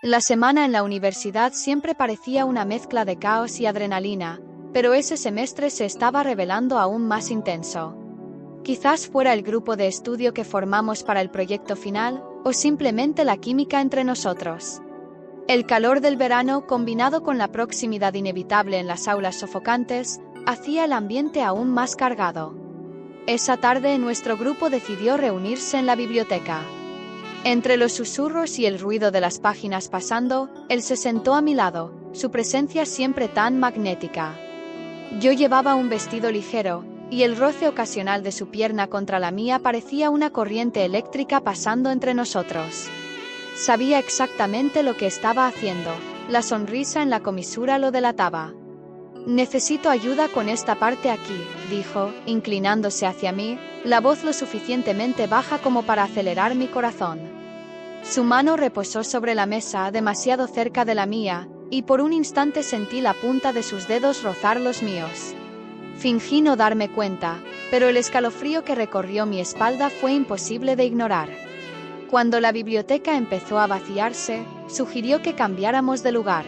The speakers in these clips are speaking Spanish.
La semana en la universidad siempre parecía una mezcla de caos y adrenalina, pero ese semestre se estaba revelando aún más intenso. Quizás fuera el grupo de estudio que formamos para el proyecto final, o simplemente la química entre nosotros. El calor del verano, combinado con la proximidad inevitable en las aulas sofocantes, hacía el ambiente aún más cargado. Esa tarde nuestro grupo decidió reunirse en la biblioteca. Entre los susurros y el ruido de las páginas pasando, él se sentó a mi lado, su presencia siempre tan magnética. Yo llevaba un vestido ligero, y el roce ocasional de su pierna contra la mía parecía una corriente eléctrica pasando entre nosotros. Sabía exactamente lo que estaba haciendo, la sonrisa en la comisura lo delataba. «Necesito ayuda con esta parte aquí», dijo, inclinándose hacia mí, la voz lo suficientemente baja como para acelerar mi corazón. Su mano reposó sobre la mesa demasiado cerca de la mía, y por un instante sentí la punta de sus dedos rozar los míos. Fingí no darme cuenta, pero el escalofrío que recorrió mi espalda fue imposible de ignorar. Cuando la biblioteca empezó a vaciarse, sugirió que cambiáramos de lugar.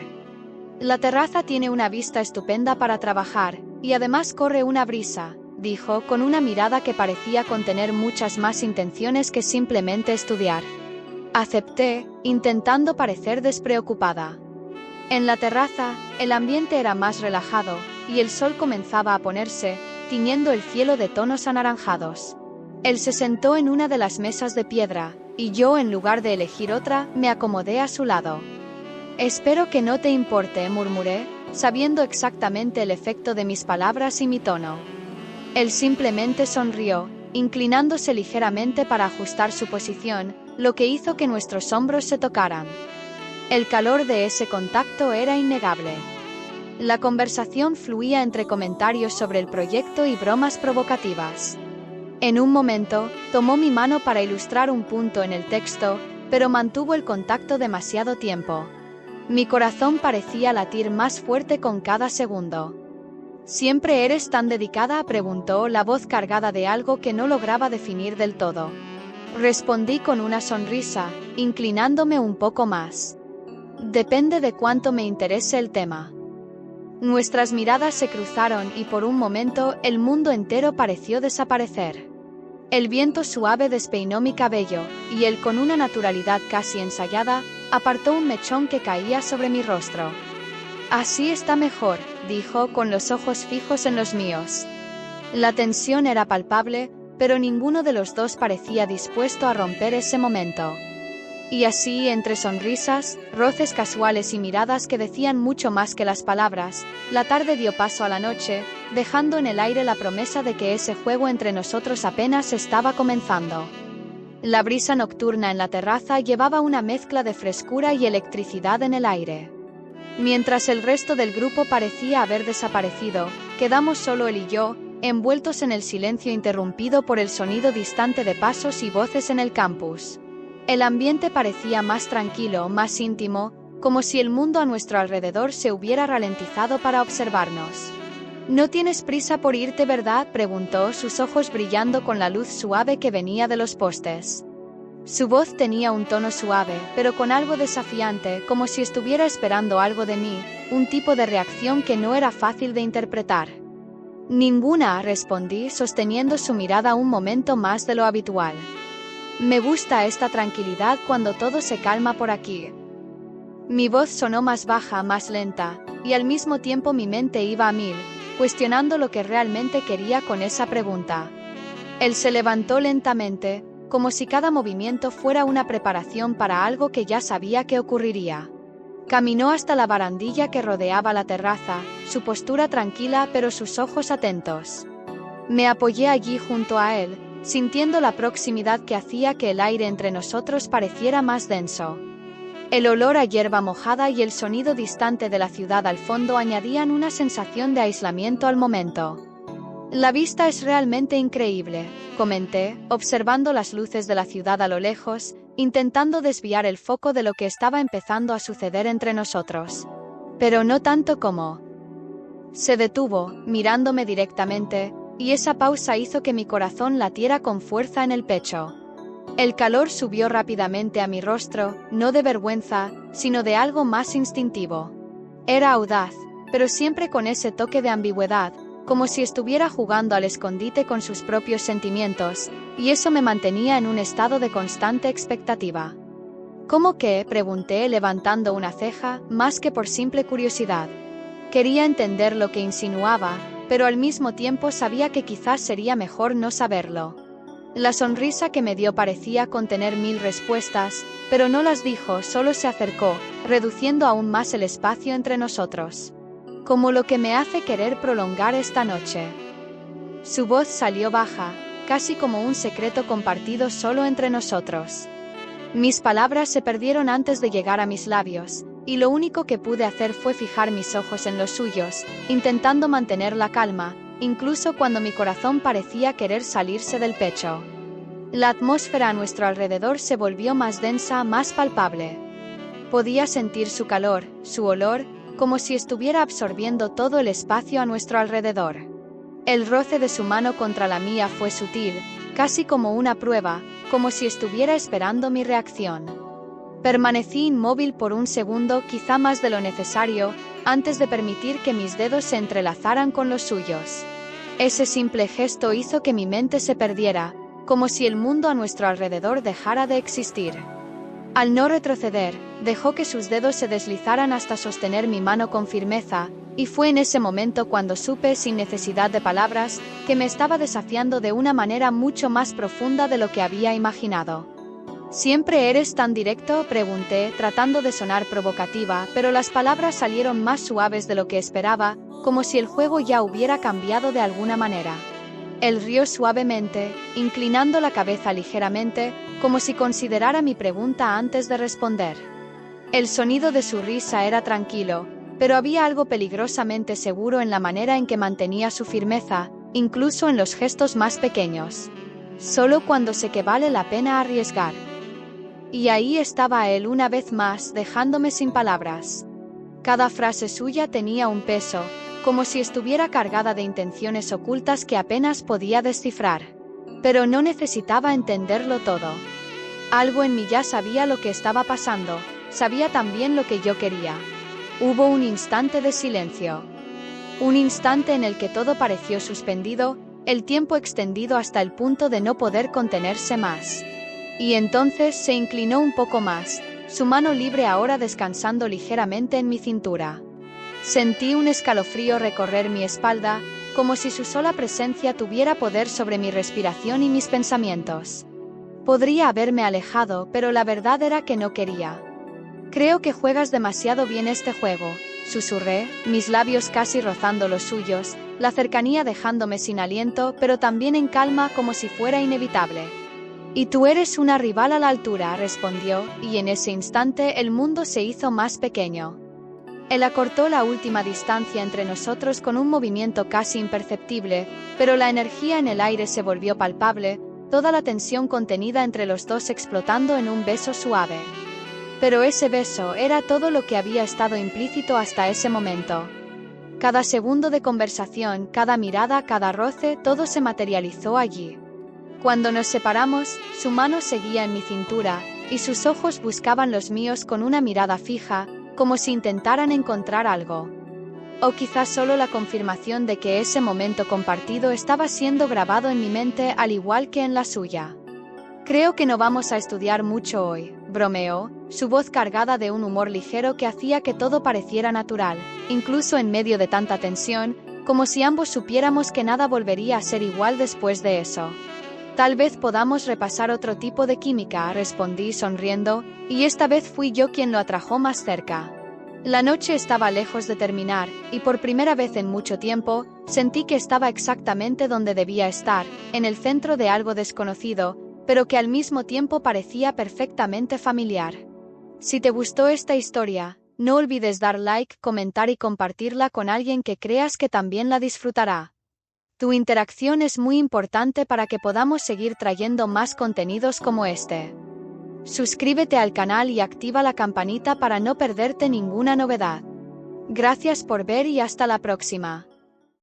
«La terraza tiene una vista estupenda para trabajar, y además corre una brisa», dijo con una mirada que parecía contener muchas más intenciones que simplemente estudiar. Acepté, intentando parecer despreocupada. En la terraza, el ambiente era más relajado, y el sol comenzaba a ponerse, tiñendo el cielo de tonos anaranjados. Él se sentó en una de las mesas de piedra, y yo, en lugar de elegir otra, me acomodé a su lado. «Espero que no te importe», murmuré, sabiendo exactamente el efecto de mis palabras y mi tono. Él simplemente sonrió, inclinándose ligeramente para ajustar su posición, lo que hizo que nuestros hombros se tocaran. El calor de ese contacto era innegable. La conversación fluía entre comentarios sobre el proyecto y bromas provocativas. En un momento, tomó mi mano para ilustrar un punto en el texto, pero mantuvo el contacto demasiado tiempo. Mi corazón parecía latir más fuerte con cada segundo. «¿Siempre eres tan dedicada?», preguntó, la voz cargada de algo que no lograba definir del todo. Respondí con una sonrisa, inclinándome un poco más. «Depende de cuánto me interese el tema». Nuestras miradas se cruzaron y por un momento el mundo entero pareció desaparecer. El viento suave despeinó mi cabello, y él, con una naturalidad casi ensayada, apartó un mechón que caía sobre mi rostro. «Así está mejor», dijo, con los ojos fijos en los míos. La tensión era palpable, pero ninguno de los dos parecía dispuesto a romper ese momento. Y así, entre sonrisas, roces casuales y miradas que decían mucho más que las palabras, la tarde dio paso a la noche, dejando en el aire la promesa de que ese juego entre nosotros apenas estaba comenzando. La brisa nocturna en la terraza llevaba una mezcla de frescura y electricidad en el aire. Mientras el resto del grupo parecía haber desaparecido, quedamos solo él y yo, envueltos en el silencio interrumpido por el sonido distante de pasos y voces en el campus. El ambiente parecía más tranquilo, más íntimo, como si el mundo a nuestro alrededor se hubiera ralentizado para observarnos. «¿No tienes prisa por irte, verdad?», preguntó, sus ojos brillando con la luz suave que venía de los postes. Su voz tenía un tono suave, pero con algo desafiante, como si estuviera esperando algo de mí, un tipo de reacción que no era fácil de interpretar. «Ninguna», respondí, sosteniendo su mirada un momento más de lo habitual. «Me gusta esta tranquilidad cuando todo se calma por aquí». Mi voz sonó más baja, más lenta, y al mismo tiempo mi mente iba a mil, cuestionando lo que realmente quería con esa pregunta. Él se levantó lentamente, como si cada movimiento fuera una preparación para algo que ya sabía que ocurriría. Caminó hasta la barandilla que rodeaba la terraza, su postura tranquila pero sus ojos atentos. Me apoyé allí junto a él, sintiendo la proximidad que hacía que el aire entre nosotros pareciera más denso. El olor a hierba mojada y el sonido distante de la ciudad al fondo añadían una sensación de aislamiento al momento. «La vista es realmente increíble», comenté, observando las luces de la ciudad a lo lejos, intentando desviar el foco de lo que estaba empezando a suceder entre nosotros. «Pero no tanto como». Se detuvo, mirándome directamente, y esa pausa hizo que mi corazón latiera con fuerza en el pecho. El calor subió rápidamente a mi rostro, no de vergüenza, sino de algo más instintivo. Era audaz, pero siempre con ese toque de ambigüedad, como si estuviera jugando al escondite con sus propios sentimientos, y eso me mantenía en un estado de constante expectativa. ¿Cómo qué?, pregunté levantando una ceja, más que por simple curiosidad. Quería entender lo que insinuaba, pero al mismo tiempo sabía que quizás sería mejor no saberlo. La sonrisa que me dio parecía contener 1000 respuestas, pero no las dijo, solo se acercó, reduciendo aún más el espacio entre nosotros. Como lo que me hace querer prolongar esta noche. Su voz salió baja, casi como un secreto compartido solo entre nosotros. Mis palabras se perdieron antes de llegar a mis labios, y lo único que pude hacer fue fijar mis ojos en los suyos, intentando mantener la calma, incluso cuando mi corazón parecía querer salirse del pecho. La atmósfera a nuestro alrededor se volvió más densa, más palpable. Podía sentir su calor, su olor, como si estuviera absorbiendo todo el espacio a nuestro alrededor. El roce de su mano contra la mía fue sutil, casi como una prueba, como si estuviera esperando mi reacción. Permanecí inmóvil por un segundo, quizá más de lo necesario, antes de permitir que mis dedos se entrelazaran con los suyos. Ese simple gesto hizo que mi mente se perdiera, como si el mundo a nuestro alrededor dejara de existir. Al no retroceder, dejó que sus dedos se deslizaran hasta sostener mi mano con firmeza, y fue en ese momento cuando supe, sin necesidad de palabras, que me estaba desafiando de una manera mucho más profunda de lo que había imaginado. ¿Siempre eres tan directo?, pregunté, tratando de sonar provocativa, pero las palabras salieron más suaves de lo que esperaba, como si el juego ya hubiera cambiado de alguna manera. Él rió suavemente, inclinando la cabeza ligeramente, como si considerara mi pregunta antes de responder. El sonido de su risa era tranquilo, pero había algo peligrosamente seguro en la manera en que mantenía su firmeza, incluso en los gestos más pequeños. Solo cuando sé que vale la pena arriesgar. Y ahí estaba él una vez más, dejándome sin palabras. Cada frase suya tenía un peso, como si estuviera cargada de intenciones ocultas que apenas podía descifrar. Pero no necesitaba entenderlo todo. Algo en mí ya sabía lo que estaba pasando, sabía también lo que yo quería. Hubo un instante de silencio. Un instante en el que todo pareció suspendido, el tiempo extendido hasta el punto de no poder contenerse más. Y entonces se inclinó un poco más, su mano libre ahora descansando ligeramente en mi cintura. Sentí un escalofrío recorrer mi espalda, como si su sola presencia tuviera poder sobre mi respiración y mis pensamientos. Podría haberme alejado, pero la verdad era que no quería. Creo que juegas demasiado bien este juego, susurré, mis labios casi rozando los suyos, la cercanía dejándome sin aliento, pero también en calma como si fuera inevitable. Y tú eres una rival a la altura, respondió, y en ese instante el mundo se hizo más pequeño. Él acortó la última distancia entre nosotros con un movimiento casi imperceptible, pero la energía en el aire se volvió palpable, toda la tensión contenida entre los dos explotando en un beso suave. Pero ese beso era todo lo que había estado implícito hasta ese momento. Cada segundo de conversación, cada mirada, cada roce, todo se materializó allí. Cuando nos separamos, su mano seguía en mi cintura, y sus ojos buscaban los míos con una mirada fija, como si intentaran encontrar algo. O quizás solo la confirmación de que ese momento compartido estaba siendo grabado en mi mente al igual que en la suya. Creo que no vamos a estudiar mucho hoy, bromeó, su voz cargada de un humor ligero que hacía que todo pareciera natural, incluso en medio de tanta tensión, como si ambos supiéramos que nada volvería a ser igual después de eso. Tal vez podamos repasar otro tipo de química, respondí sonriendo, y esta vez fui yo quien lo atrajo más cerca. La noche estaba lejos de terminar, y por primera vez en mucho tiempo, sentí que estaba exactamente donde debía estar, en el centro de algo desconocido, pero que al mismo tiempo parecía perfectamente familiar. Si te gustó esta historia, no olvides dar like, comentar y compartirla con alguien que creas que también la disfrutará. Tu interacción es muy importante para que podamos seguir trayendo más contenidos como este. Suscríbete al canal y activa la campanita para no perderte ninguna novedad. Gracias por ver y hasta la próxima.